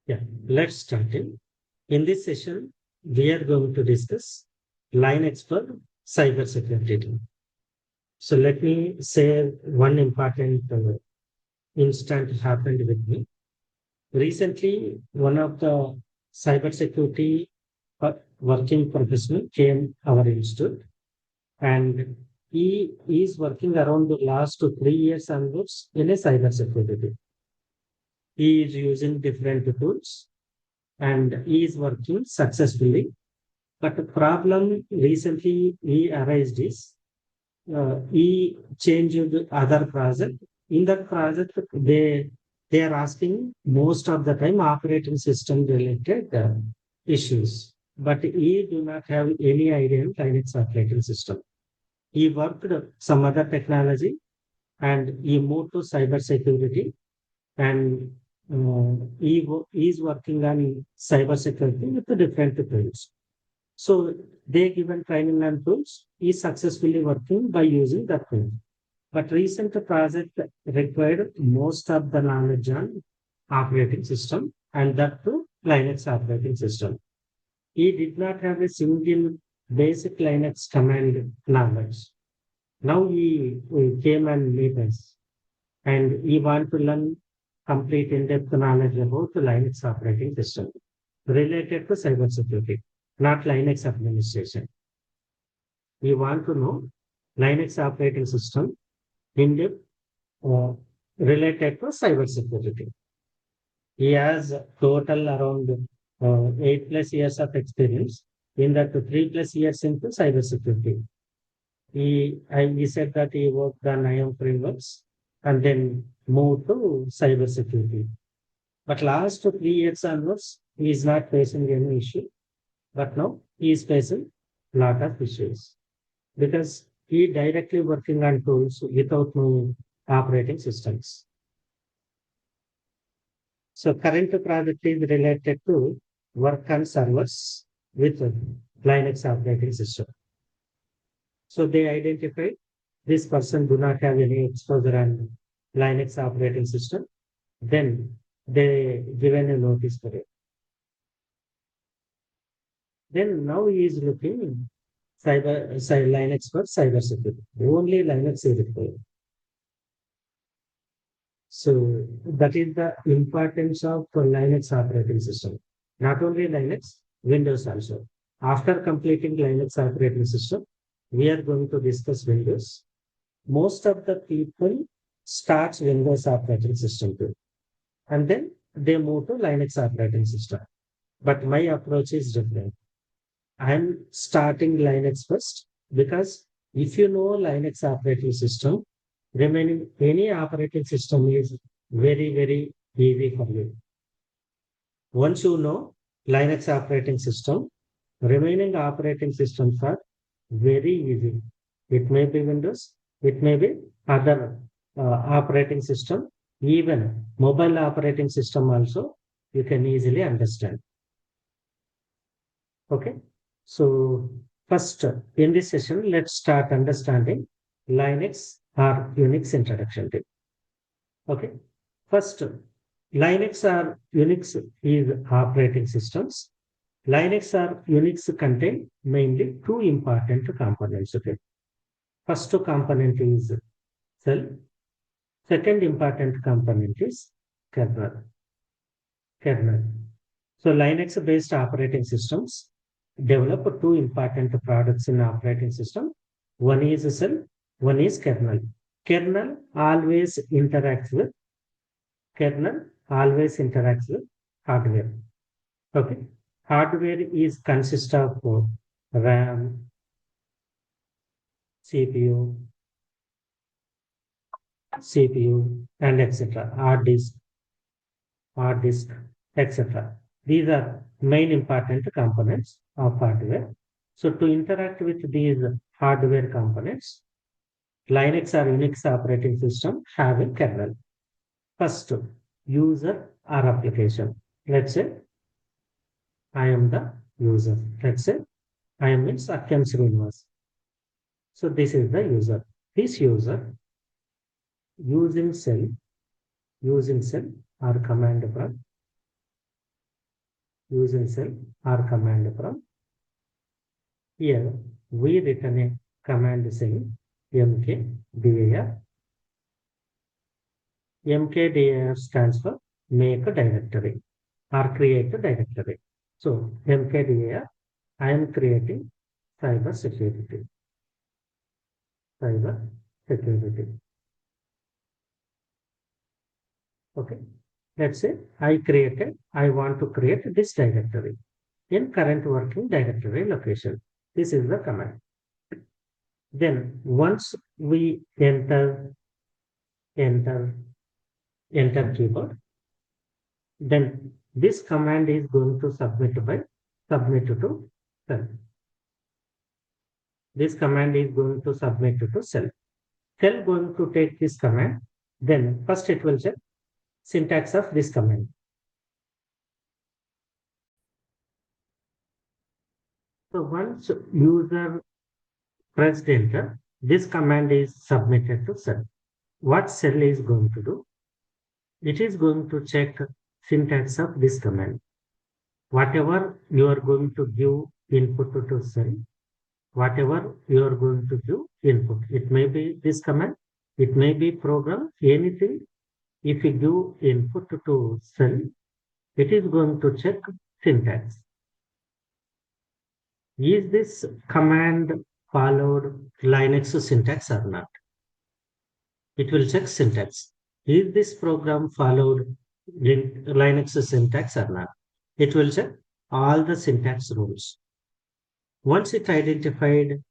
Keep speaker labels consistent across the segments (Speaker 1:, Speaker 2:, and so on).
Speaker 1: Yeah, let's start it. In this session, we are going to discuss line expert cybersecurity. So let me say one important instant happened with me. Recently, one of the cybersecurity working professional came our institute, and he is working around the last 3 years onwards in a cybersecurity. He is using different tools and he is working successfully. But the problem recently he arised is he changed the other project. In that project, they are asking most of the time operating system related issues, but he do not have any idea in Linux operating system. He worked some other technology and he moved to cyber security and he is working on cyber security with the different tools. So they given training and tools. He is successfully working by using that tool. But recent project required most of the knowledge on operating system and that too Linux operating system. He did not have a single basic Linux command knowledge. Now he came and meet us and he want to learn complete in-depth knowledge about the Linux operating system related to cybersecurity, not Linux administration. We want to know Linux operating system in depth uh, related to cybersecurity. He has total around 8 plus years of experience. In that, 3 plus years into cybersecurity. He said that he worked on IAM frameworks and then moved to cybersecurity. But last 3 years onwards, he is not facing any issue. But now he is facing lot of issues because he directly working on tools without knowing operating systems. So current project is related to work on servers with Linux operating system. So they identified this person do not have any exposure on Linux operating system. Then they given a notice for it. Then now he is looking Linux for cyber security. Only Linux is required. So that is the importance of Linux operating system. Not only Linux, Windows also. After completing Linux operating system, we are going to discuss Windows. Most of the people starts Windows operating system too, and then they move to Linux operating system. But my approach is different. I'm starting Linux first because if you know Linux operating system, remaining any operating system is very, very easy for you. Once you know Linux operating system, remaining operating systems are very easy. It may be Windows, it may be other operating system, even mobile operating system also, you can easily understand. Okay. So first, in this session, let's start understanding Linux or Unix introduction to. Okay. First, Linux or Unix is operating systems. Linux or Unix contain mainly two important components. Okay. First component is shell. Second important component is kernel. Kernel. So Linux-based operating systems develop two important products in operating system. One is shell, one is kernel. Kernel always interacts with kernel always interacts with hardware. Okay. Hardware is consists of RAM, CPU, CPU, and etc. Hard disk, etc. These are main important components of hardware. So to interact with these hardware components, Linux or Unix operating system have a kernel. First, user or application. Let's say I am the user. Let's say I am means Akkem Sreenivas. So this is the user. This user using cell, using cell or command prompt using cell or command from. Here we return a command saying mkdir. Mkdir stands for make a directory or create a directory. So mkdir, I am creating cyber security. Cyber security. Okay. Let's say I want to create this directory in current working directory location. This is the command. Then once we enter, enter keyboard, then this command is going to submit to cell. This command is going to submit to cell. Cell going to take this command. Then first it will check syntax of this command. So once user pressed enter, this command is submitted to cell. What cell is going to do? It is going to check syntax of this command. Whatever you are going to give input to cell, whatever you are going to give input, it may be this command, it may be program, anything. If you give input to cell, it is going to check syntax. Is this command followed Linux syntax or not? It will check syntax. Is this program followed Linux syntax or not? It will check all the syntax rules. Once it identified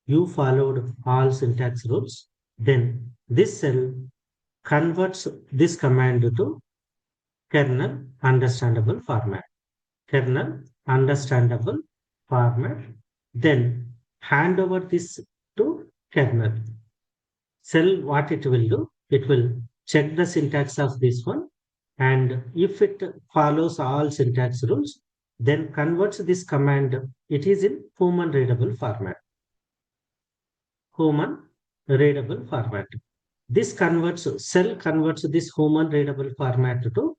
Speaker 1: you followed all syntax rules, then this cell converts this command to kernel understandable format. Kernel understandable format. Then hand over this to kernel. Cell, what it will do? It will check the syntax of this one, and if it follows all syntax rules, then converts this command. It is in human readable format. Human readable format. This converts, cell converts this human readable format to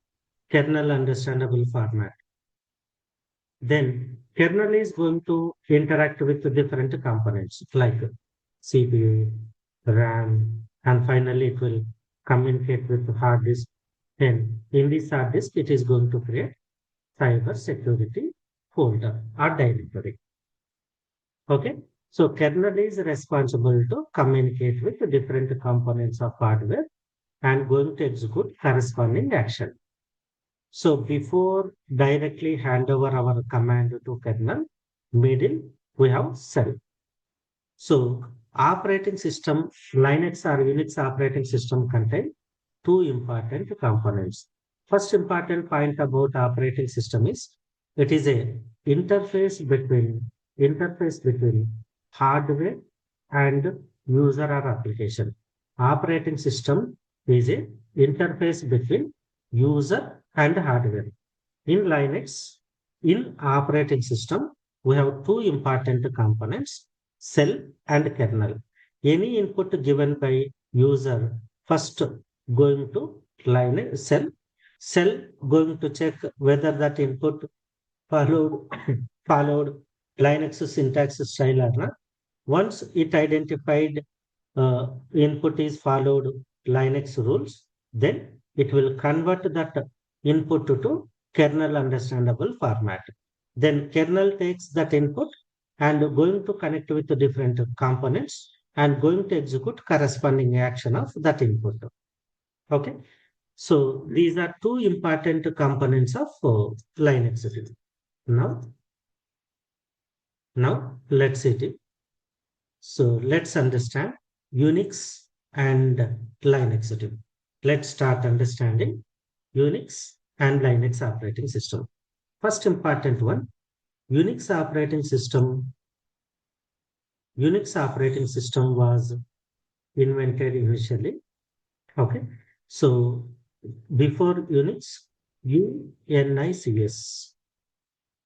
Speaker 1: kernel understandable format. Then kernel is going to interact with the different components like CPU, RAM, and finally it will communicate with the hard disk. Then in this hard disk, it is going to create cyber security folder or directory. Okay. So kernel is responsible to communicate with the different components of hardware and going to execute corresponding action. So before directly hand over our command to kernel, middle we have cell. So operating system, Linux or Unix operating system contain two important components. First important point about operating system is it is a interface between hardware and user or application. Operating system is a interface between user and hardware. In Linux, in operating system, we have two important components, cell and kernel. Any input given by user first going to Linux cell going to check whether that input followed followed Linux syntax style or not. Once it identified input is followed Linux rules, then it will convert that input to kernel understandable format. Then kernel takes that input and going to connect with the different components and going to execute corresponding action of that input. Okay. So these are two important components of Linux. Now, let's see it. So let's understand Unix and Linux. Let's start understanding Unix and Linux operating system. First important one, Unix operating system. Unix operating system was invented initially. Okay. So before Unix, UNICS,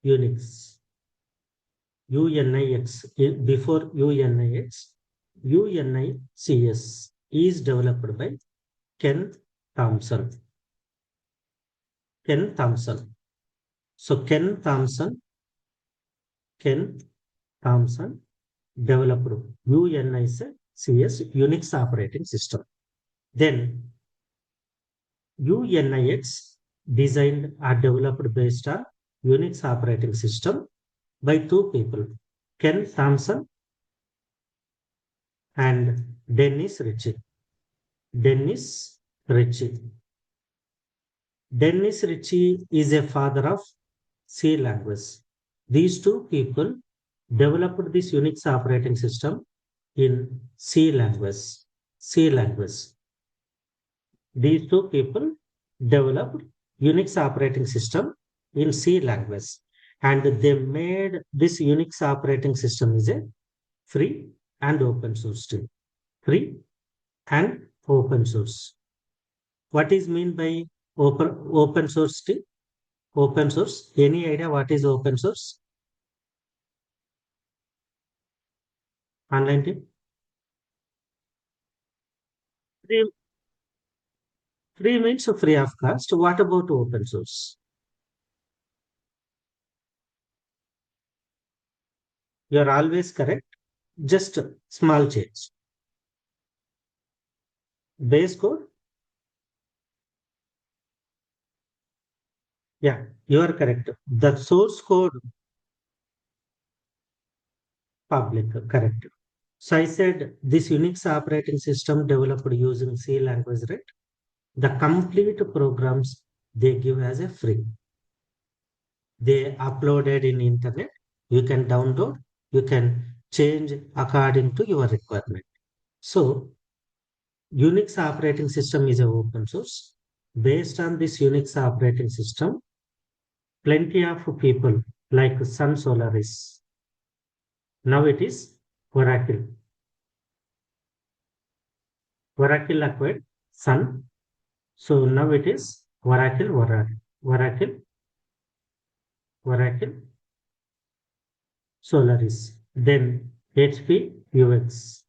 Speaker 1: Unix, UNIX, before UNIX, UNICS is developed by Ken Thompson. Ken Thompson. So Ken Thompson developed UNICS Unix operating system. Then UNIX designed or developed based on Unix operating system by two people, Ken Thompson and Dennis Ritchie. Dennis Ritchie. Dennis Ritchie is a father of C language. These two people developed this Unix operating system in C language. C language. These two people developed Unix operating system in C language, and they made this Unix operating system is a free and open source too. Free and open source. What is mean by open source too? Open source. Any idea what is open source? Online team? Free, free means free of cost. What about open source? You are always correct. Just small change. Base code. Yeah, you are correct. The source code public, correct. So I said this Unix operating system developed using C language, right? The complete programs they give as a free. They uploaded in internet. You can download, you can change according to your requirement. So Unix operating system is a open source. Based on this Unix operating system, plenty of people like Sun Solaris. Now it is Oracle. Oracle acquired Sun. So now it is Oracle, Oracle, Solaris. Then HP UX,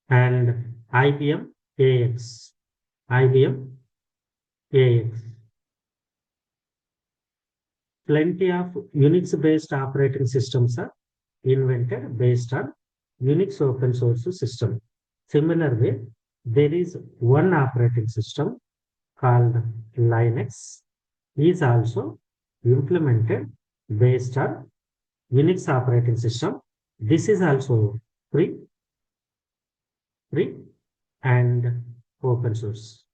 Speaker 1: and IBM AX, IBM AX. Plenty of Unix-based operating systems are invented based on Unix open source system. Similar way, there is one operating system called Linux is also implemented based on Unix operating system. This is also free, free and open source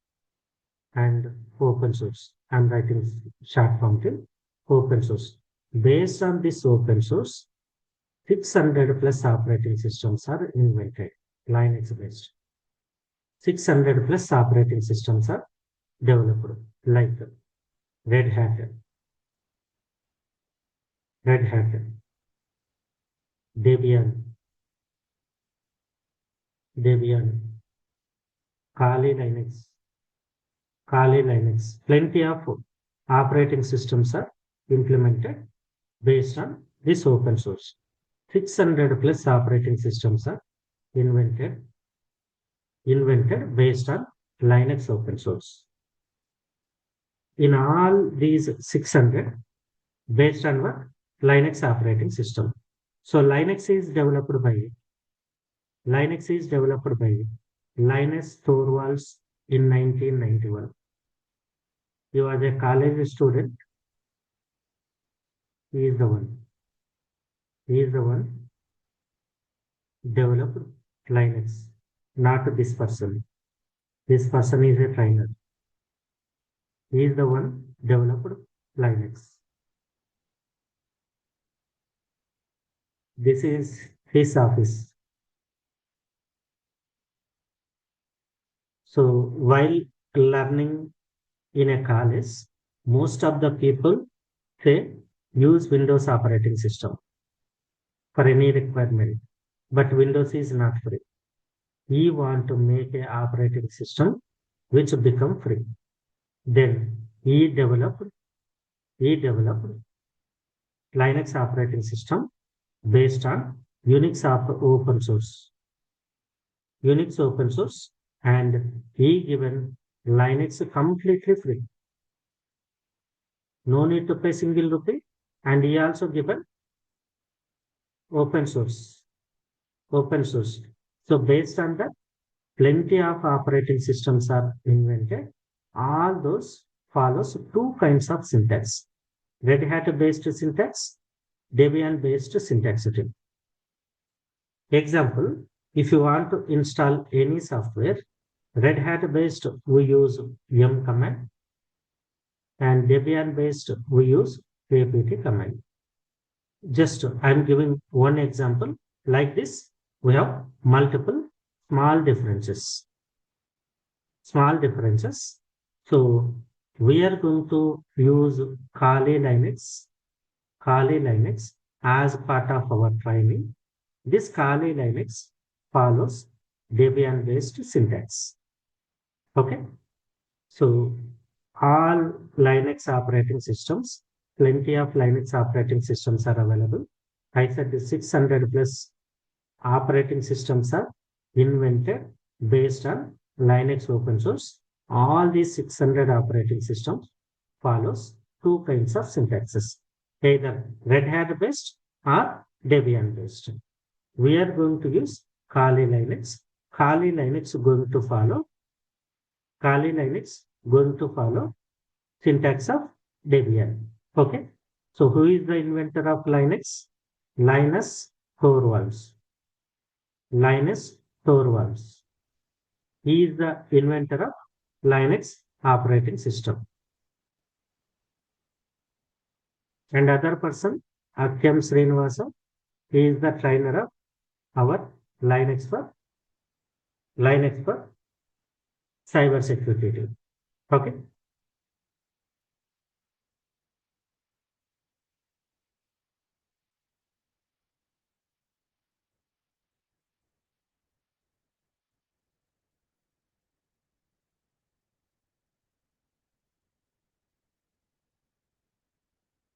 Speaker 1: and open source. I'm writing short form till open source. Based on this open source, 600 plus operating systems are invented, Linux based. 600 plus operating systems are developed, like Red Hat, Red Hat, Debian, Debian, Kali Linux, Kali Linux. Plenty of operating systems are implemented based on this open source. 600 plus operating systems are invented based on Linux open source. In all these 600, based on what? Linux operating system. So Linux is developed by Linus Torvalds in 1991. He was a college student. He is the one. He is the one developed Linux, not this person. This person is a trainer. He is the one developed Linux. This is his office. So while learning in a college, most of the people say use Windows operating system for any requirement, but Windows is not free. We want to make a operating system which become free. Then he developed Linux operating system based on open source, Unix open source, and he given Linux completely free. No need to pay single rupee. And he also given open source. Open source. So based on that, plenty of operating systems are invented. All those follows two kinds of syntax. Red Hat based syntax, Debian based syntax. Example, if you want to install any software, Red Hat based we use yum command, and Debian based we use apt command. Just I'm giving one example. Like this, we have multiple small differences. Small differences. So we are going to use Kali Linux as part of our training. This Kali Linux follows Debian based syntax. Okay. So all Linux operating systems, plenty of Linux operating systems are available. I said the 600 plus operating systems are invented based on Linux open source. All these 600 operating systems follows two kinds of syntaxes, either Red Hat based or Debian based. We are going to use Kali Linux. Kali Linux going to follow Kali Linux going to follow syntax of Debian. Okay. So who is the inventor of Linux? Linus Torvalds. Linus Torvalds. He is the inventor of Linux operating system. And other person, Akkem Sreenivas, he is the trainer of our Linux for cyber security. Okay.